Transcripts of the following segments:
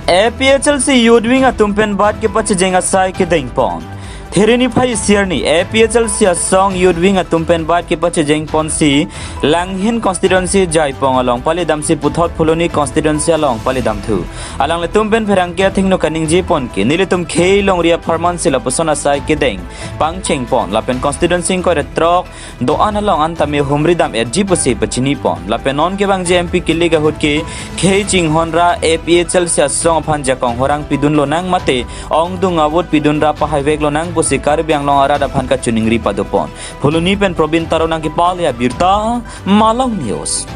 APHLC Yudwing at Tumpen Bat ke Pachajeng Asai ke Dengpon. Therini Pai Sierni, APHLC a song Yudwing at Tumpen Bat ke Pachajeng Ponsi, Langhin constituency Jaipong along Palidamsi Puthot Puloni constituency along Palidam 2. Along the Tumpen Perangkia Thingno Kaning Jipon ki, Nilitum K Long Ria Parman Sila Pusona Sai ke Deng, Pang Cheng Pon, Lapen constituency ko retrok, Doan along Antami Humridam at Jipusi Pachinipon, Lapenon ke Bang JMP Kiliga Hutki, K Ching Honra, APHLC a song Panjakong Horang Pidun Lonang Mate, Ong Dung Awut Pidun Rapa Highway Lonang Sikar biang long arada phanka chuning ri padopon phuluni pen probin taronang ki palia birta Malang News.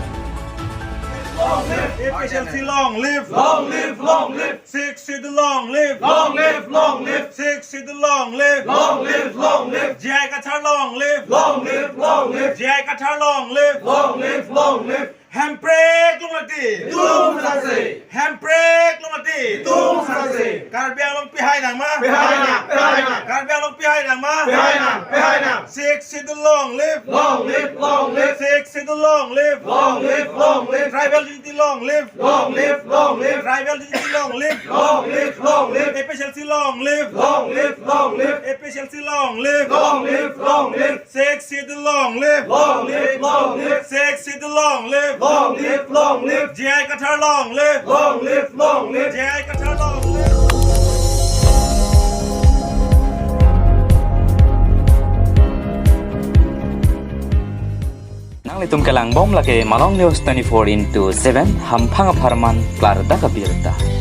APHLC long live, long live, long live. 6 to the long live, long live, long live. 6 to the long live, long live, long live. Jai Kathar long live, long live, long live. Jai Kathar long live, long live, long live. Handbrake lumati, tum sase. Handbrake lumati, tum sase. Karbiang long pihai nang ma, pihai nang, pihai nang. Karbiang long pihai nang ma, pihai nang, pihai nang. 6 to the long live, long live, long live. 6 to the long live, long live, long live. Tribal unity long live, long live, long live. Tribal unity long live, long live, long live. APHLC long live, long live, long live. APHLC long live, long live, long live. 6 to the long live, long live, long live. 6 to the long live. Long live, long live. Jai Kathar long live. Long live, long live. Jai Kathar long live. Nang litum kalang bom lake Malang News 24/7 hampang aparman klar da kabirta.